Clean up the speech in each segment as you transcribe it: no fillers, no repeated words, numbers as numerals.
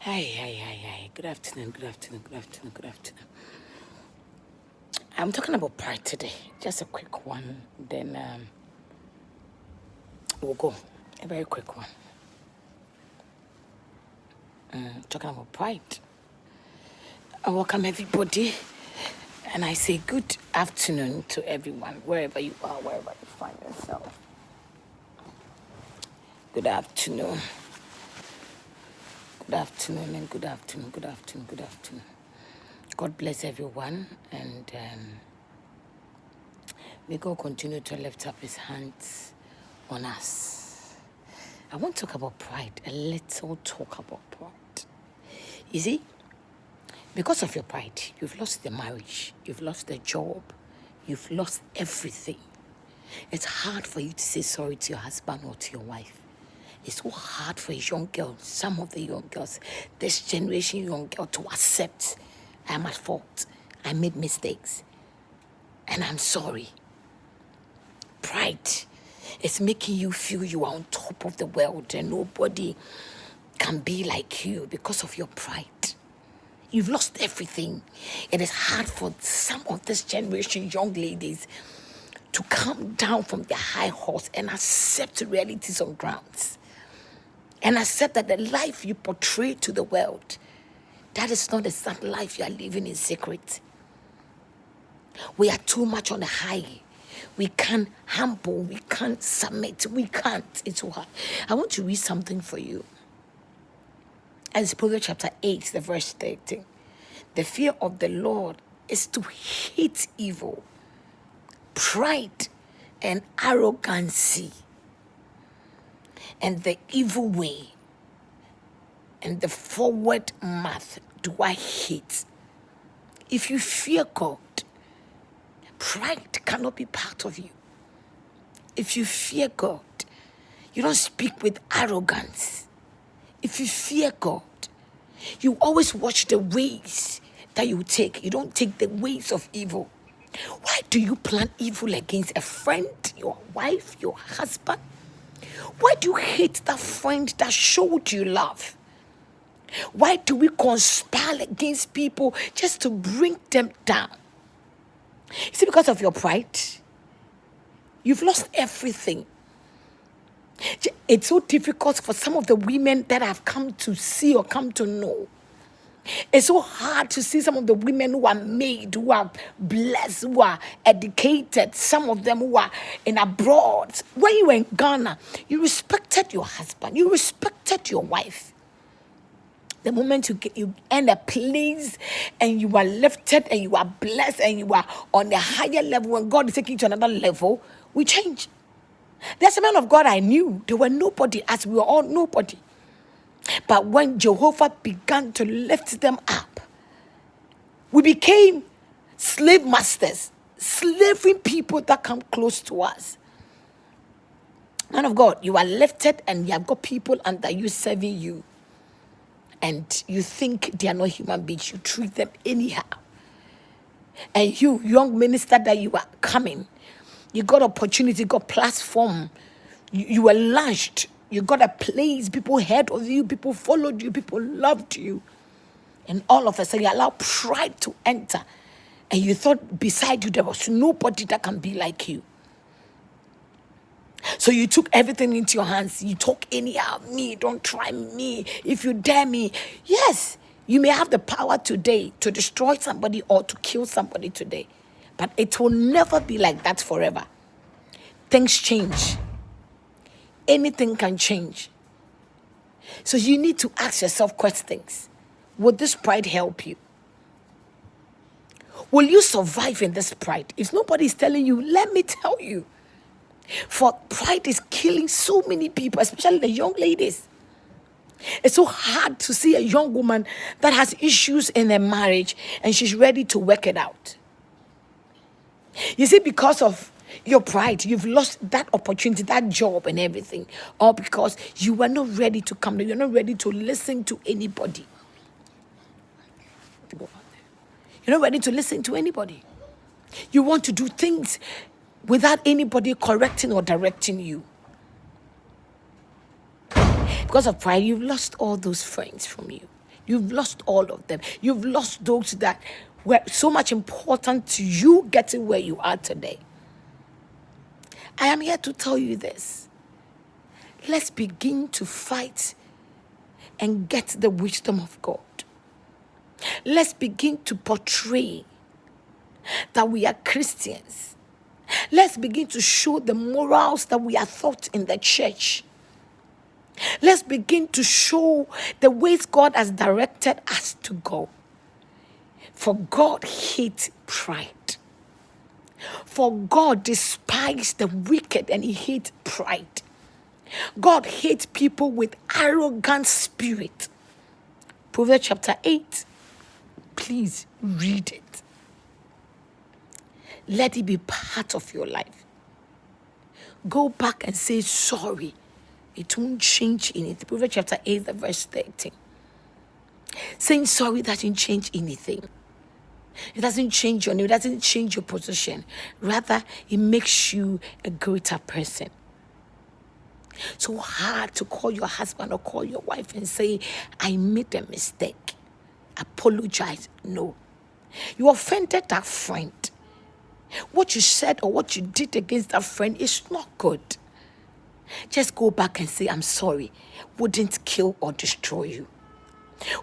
Hi. Good afternoon. I'm talking about pride today. Just a quick one. Then we'll go. A very quick one. Talking about pride. I welcome everybody. And I say good afternoon to everyone, wherever you are, wherever you find yourself. Good afternoon. Good afternoon. God bless everyone, and may God continue to lift up his hands on us. I want to talk about pride, a little talk about pride. You see, because of your pride, you've lost the marriage, you've lost the job, you've lost everything. It's hard for you to say sorry to your husband or to your wife. It's so hard for a young girl, some of the young girls, this generation young girl, to accept I'm at fault, I made mistakes, and I'm sorry. Pride is making you feel you are on top of the world and nobody can be like you because of your pride. You've lost everything. It is hard for some of this generation young ladies to come down from their high horse and accept realities on grounds. And accept that the life you portray to the world, that is not the same life you are living in secret. We are too much on the high. We can't humble, we can't submit, we can't. It's so hard. I want to read something for you. As Proverbs chapter 8, the verse 13. The fear of the Lord is to hate evil, pride and arrogancy, and the evil way, and the forward mouth do I hate. If you fear God, pride cannot be part of you. If you fear God, you don't speak with arrogance. If you fear God, you always watch the ways that you take. You don't take the ways of evil. Why do you plan evil against a friend, your wife, your husband? Why do you hate that friend that showed you love? Why do we conspire against people just to bring them down? You see, because of your pride, you've lost everything. It's so difficult for some of the women that I've come to see or come to know. It's so hard to see some of the women who are made, who are blessed, who are educated, some of them who are in abroad. When you were in Ghana, you respected your husband, you respected your wife. The moment you end a place and you are lifted and you are blessed and you are on a higher level, when God is taking you to another level, we change. There's a man of God I knew. They were nobody, as we were all nobody. But when Jehovah began to lift them up, we became slave masters, slaving people that come close to us. Man of God, you are lifted and you have got people under you serving you. And you think they are not human beings. You treat them anyhow. And you, young minister that you are coming, you got opportunity, got platform. You were launched. You got a place. People heard of you. People followed you. People loved you. And all of a sudden, you allow pride to enter. And you thought beside you, there was nobody that can be like you. So you took everything into your hands. You talk anyhow. Me, don't try me. If you dare me. Yes, you may have the power today to destroy somebody or to kill somebody today. But it will never be like that forever. Things change. Anything can change. So you need to ask yourself questions. Would this pride help you? Will you survive in this pride? If nobody is telling you, let me tell you. For pride is killing so many people, especially the young ladies. It's so hard to see a young woman that has issues in her marriage and she's ready to work it out. You see, because of your pride, you've lost that opportunity, that job and everything. Or because you were not ready to come. You're not ready to listen to anybody. You're not ready to listen to anybody. You want to do things without anybody correcting or directing you. Because of pride, you've lost all those friends from you. You've lost all of them. You've lost those that were so much important to you getting where you are today. I am here to tell you this. Let's begin to fight and get the wisdom of God. Let's begin to portray that we are Christians. Let's begin to show the morals that we are taught in the church. Let's begin to show the ways God has directed us to go. For God hates pride. For God despises the wicked and he hates pride. God hates people with arrogant spirit. Proverbs chapter 8. Please read it. Let it be part of your life. Go back and say sorry. It won't change anything. Proverbs chapter 8, verse 13. Saying sorry doesn't change anything. It doesn't change your name. It doesn't change your position. Rather, it makes you a greater person. So hard to call your husband or call your wife and say, I made a mistake. Apologize. No. You offended that friend. What you said or what you did against that friend is not good. Just go back and say, I'm sorry. Wouldn't kill or destroy you.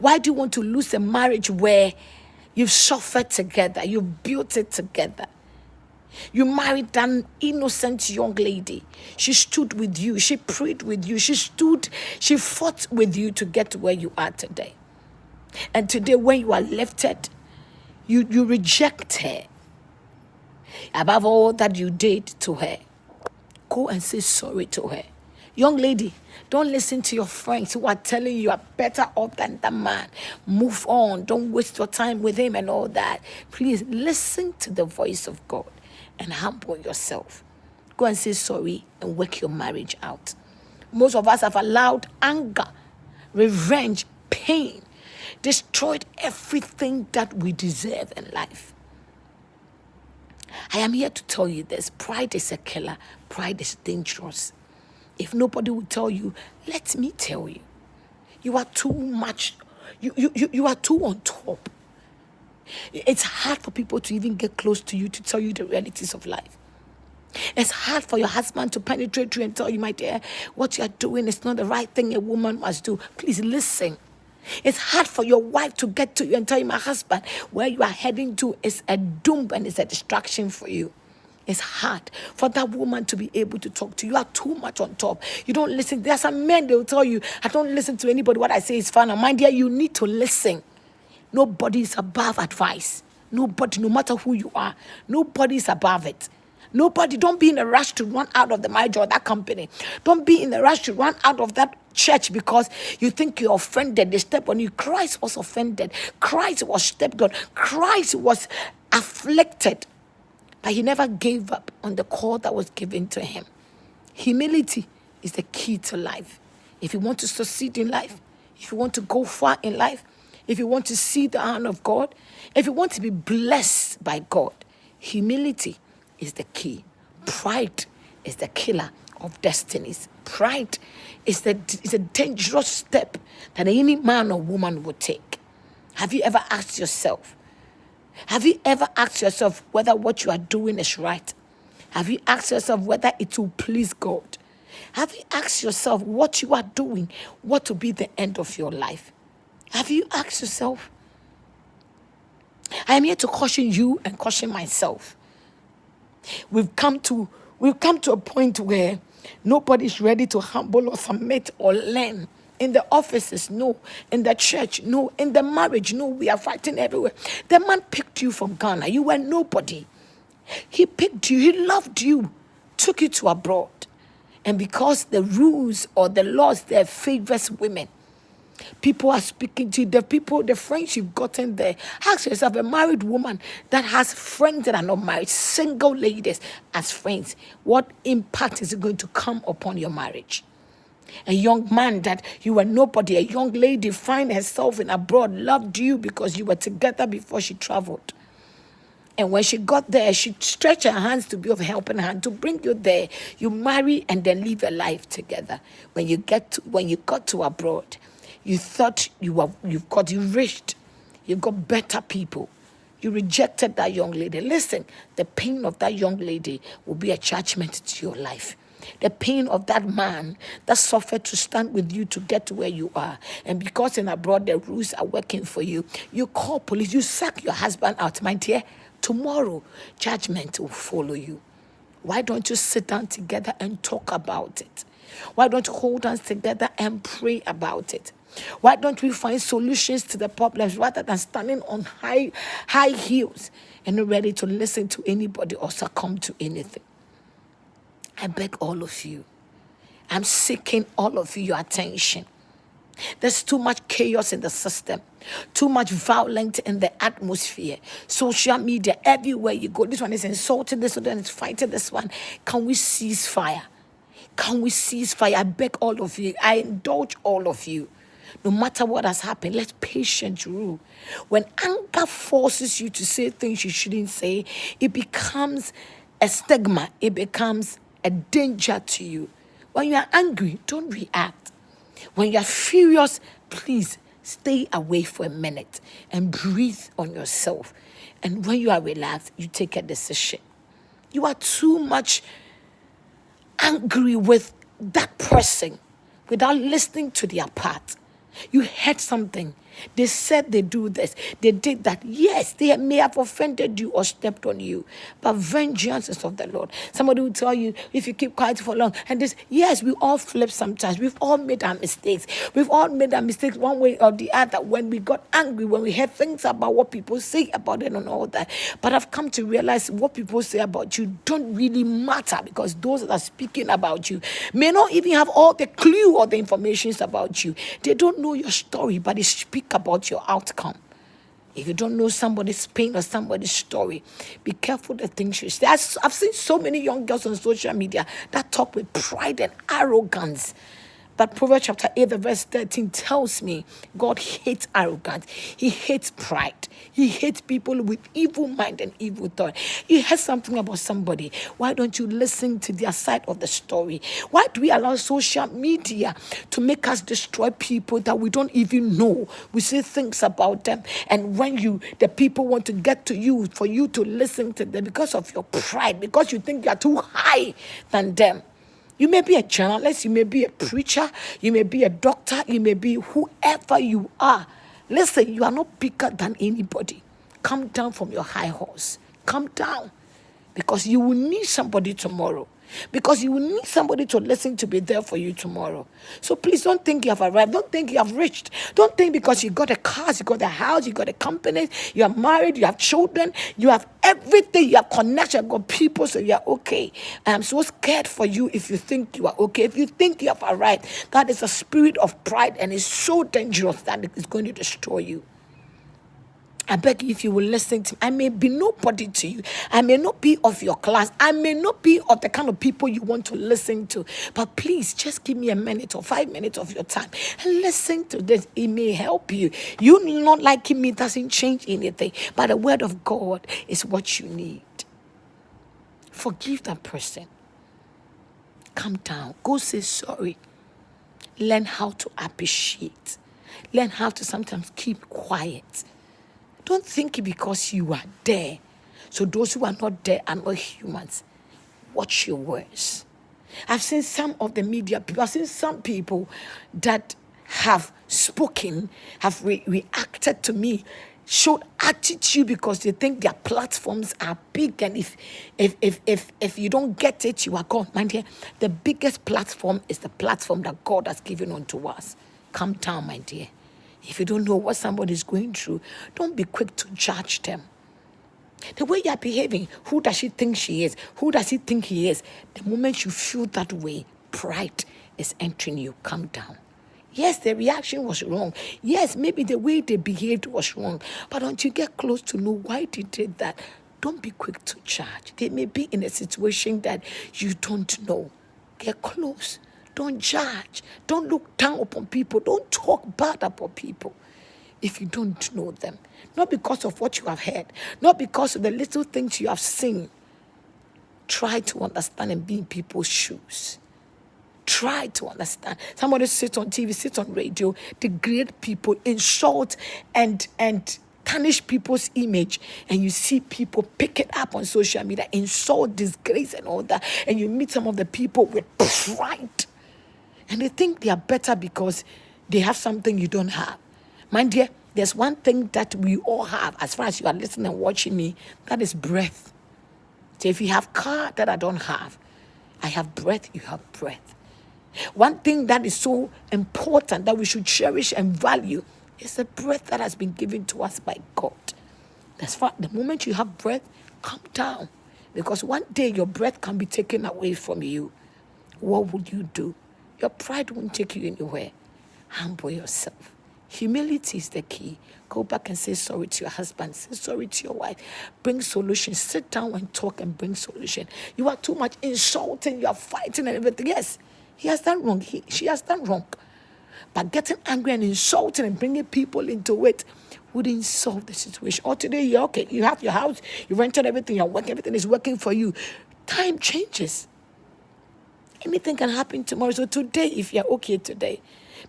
Why do you want to lose a marriage where you've suffered together, you've built it together? You married an innocent young lady. She stood with you. She prayed with you. She fought with you to get to where you are today. And today when you are lifted, you reject her. Above all that you did to her, go and say sorry to her. Young lady, don't listen to your friends who are telling you are better off than that man. Move on. Don't waste your time with him and all that. Please listen to the voice of God and humble yourself. Go and say sorry and work your marriage out. Most of us have allowed anger, revenge, pain, destroyed everything that we deserve in life. I am here to tell you this. Pride is a killer. Pride is dangerous. If nobody will tell you, let me tell you. You are too much. You are too on top. It's hard for people to even get close to you to tell you the realities of life. It's hard for your husband to penetrate you and tell you, my dear, what you are doing is not the right thing a woman must do. Please listen. It's hard for your wife to get to you and tell you, my husband, where you are heading to is a doom and it's a distraction for you. It's hard for that woman to be able to talk to you. You are too much on top. You don't listen. There are some men, they will tell you, I don't listen to anybody. What I say is fine. And my dear, you need to listen. Nobody is above advice. Nobody, no matter who you are, nobody is above it. Nobody, don't be in a rush to run out of the marriage or that company. Don't be in a rush to run out of that church because you think you're offended. They step on you. Christ was offended. Christ was stepped on. Christ was afflicted. But he never gave up on the call that was given to him. Humility is the key to life. If you want to succeed in life, if you want to go far in life, if you want to see the hand of God, if you want to be blessed by God, humility is the key. Pride is the killer of destinies. Pride is a dangerous step that any man or woman would take. Have you ever asked yourself? Have you ever asked yourself whether what you are doing is right? Have you asked yourself whether it will please God? Have you asked yourself what you are doing, what will be the end of your life? Have you asked yourself? I am here to caution you and caution myself. We've come to a point where nobody's ready to humble or submit or learn. In the offices, no. In the church, no. In the marriage, no. We are fighting everywhere. The man picked you from Ghana. You were nobody. He picked you. He loved you. Took you to abroad. And because the rules or the laws there favors women, people are speaking to you. The friends you've gotten there. Ask yourself, a married woman that has friends that are not married, single ladies as friends, what impact is it going to come upon your marriage? A young man that you were nobody, a young lady find herself in abroad, loved you because you were together before she traveled. And when she got there, she stretched her hands to be of helping hand to bring you there. You marry and then live a life together. When you got to abroad, You thought you've got enriched. You've got better people. You rejected that young lady. Listen, the pain of that young lady will be a judgment to your life. The pain of that man that suffered to stand with you to get to where you are. And because in abroad the rules are working for you, you call police, you sack your husband out. My dear, tomorrow judgment will follow you. Why don't you sit down together and talk about it? Why don't you hold hands together and pray about it? Why don't we find solutions to the problems rather than standing on high heels and ready to listen to anybody or succumb to anything? I beg all of you. I'm seeking all of your attention. There's too much chaos in the system, too much violence in the atmosphere. Social media, everywhere you go. This one is insulting this one, is fighting this one. Can we cease fire? Can we cease fire? I beg all of you. I indulge all of you. No matter what has happened, let patience rule. When anger forces you to say things you shouldn't say, it becomes a stigma. It becomes a danger to you. When you are angry, don't react. When you are furious, please stay away for a minute and breathe on yourself. And when you are relaxed, you take a decision. You are too much angry with that person without listening to their part. You heard something. They said they do this. They did that. Yes, they may have offended you or stepped on you. But vengeance is of the Lord. Somebody will tell you, if you keep quiet for long. And this, yes, we all flip sometimes. We've all made our mistakes. We've all made our mistakes one way or the other. When we got angry, when we heard things about what people say about it and all that. But I've come to realize what people say about you don't really matter, because those that are speaking about you may not even have all the clue or the information about you. They don't know your story, but they speak about your outcome. If you don't know somebody's pain or somebody's story, be careful the things you say. I've seen so many young girls on social media that talk with pride and arrogance. But Proverbs chapter 8, verse 13 tells me God hates arrogance. He hates pride. He hates people with evil mind and evil thought. You heard something about somebody. Why don't you listen to their side of the story? Why do we allow social media to make us destroy people that we don't even know? We say things about them. And when the people want to get to you, for you to listen to them because of your pride, because you think you are too high than them. You may be a journalist, you may be a preacher, you may be a doctor, you may be whoever you are. Listen, you are not bigger than anybody. Come down from your high horse. Come down. Because you will need somebody tomorrow. Because you will need somebody to listen to be there for you tomorrow. So please don't think you have arrived. Don't think you have reached. Don't think because you got a car, you got a house, you got a company, you are married, you have children, you have everything, you have connection, you have got people, so you are okay. I am so scared for you if you think you are okay. If you think you have arrived, that is a spirit of pride, and it's so dangerous that it is going to destroy you. I beg you, if you will listen to me, I may be nobody to you. I may not be of your class. I may not be of the kind of people you want to listen to. But please, just give me a minute or 5 minutes of your time and listen to this. It may help you. You not liking me doesn't change anything. But the word of God is what you need. Forgive that person. Calm down. Go say sorry. Learn how to appreciate. Learn how to sometimes keep quiet. Don't think it because you are there. So those who are not there are not humans. Watch your words. I've seen some of the media people, I've seen some people that have spoken, have reacted to me, showed attitude because they think their platforms are big, and if you don't get it, you are gone. Mind you, the biggest platform is the platform that God has given unto us. Calm down, my dear. If you don't know what somebody is going through, don't be quick to judge them. The way you are behaving, who does she think she is? Who does he think he is? The moment you feel that way, pride is entering you. Calm down. Yes, the reaction was wrong. Yes, maybe the way they behaved was wrong. But until you get close to know why they did that, don't be quick to judge. They may be in a situation that you don't know. Get close. Don't judge. Don't look down upon people. Don't talk bad about people if you don't know them. Not because of what you have heard. Not because of the little things you have seen. Try to understand and be in people's shoes. Try to understand. Somebody sits on TV, sits on radio, degrade people, insult and tarnish people's image, and you see people pick it up on social media, insult, disgrace, and all that, and you meet some of the people with pride, and they think they are better because they have something you don't have. My dear, there's one thing that we all have, as far as you are listening and watching me, that is breath. So if you have car that I don't have, I have breath, you have breath. One thing that is so important that we should cherish and value is the breath that has been given to us by God. That's why the moment you have breath, calm down. Because one day your breath can be taken away from you. What would you do? Your pride won't take you anywhere. Humble yourself. Humility is the key. Go back and say sorry to your husband. Say sorry to your wife. Bring solution. Sit down and talk and bring solution. You are too much insulting. You are fighting and everything. Yes, he has done wrong. She has done wrong. But getting angry and insulting and bringing people into it wouldn't solve the situation. Or today, you're okay. You have your house. You rented everything. You're working. Everything is working for you. Time changes. Anything can happen tomorrow. So today, if you're okay today,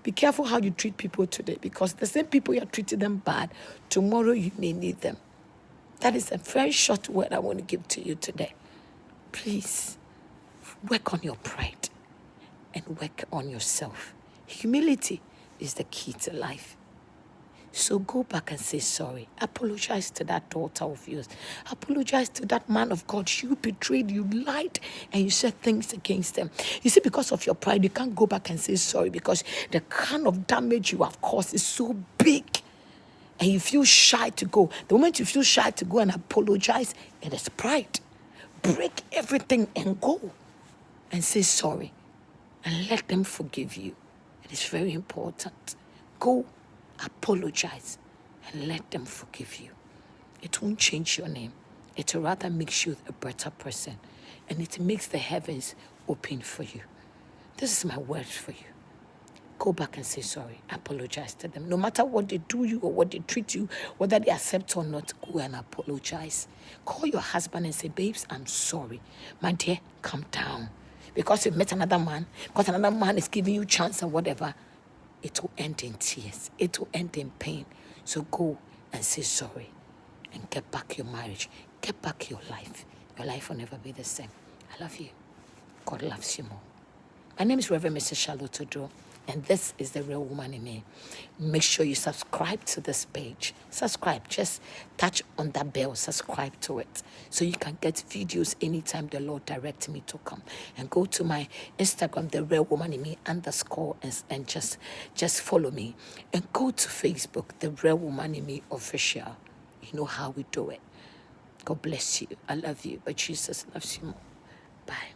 be careful how you treat people today, because the same people you're treating them bad, tomorrow you may need them. That is a very short word I want to give to you today. Please, work on your pride and work on yourself. Humility is the key to life. So go back and say sorry. Apologize to that daughter of yours. Apologize to that man of God. You betrayed, you lied, and you said things against them. You see, because of your pride, you can't go back and say sorry, because the kind of damage you have caused is so big. And you feel shy to go. The moment you feel shy to go and apologize, it is pride. Break everything and go and say sorry. And let them forgive you. It is very important. Go, apologize, and let them forgive you. It won't change your name. It will rather make you a better person. And it makes the heavens open for you. This is my word for you. Go back and say sorry. Apologize to them. No matter what they do you or what they treat you, whether they accept or not, go and apologize. Call your husband and say, babes, I'm sorry. My dear, calm down. Because you met another man, because another man is giving you chance or whatever, it will end in tears. It will end in pain. So go and say sorry and get back your marriage. Get back your life. Your life will never be the same. I love you. God loves you more. My name is Reverend Mrs. Charlotte Odo, and this is The Real Woman in Me. Make sure you subscribe to this page. Subscribe. Just touch on that bell. Subscribe to it so you can get videos anytime the Lord directs me to come. And go to my Instagram, The Real Woman in Me _ and just follow me. And go to Facebook, The Real Woman in Me Official. You know how we do it. God bless you. I love you, but Jesus loves you more. Bye.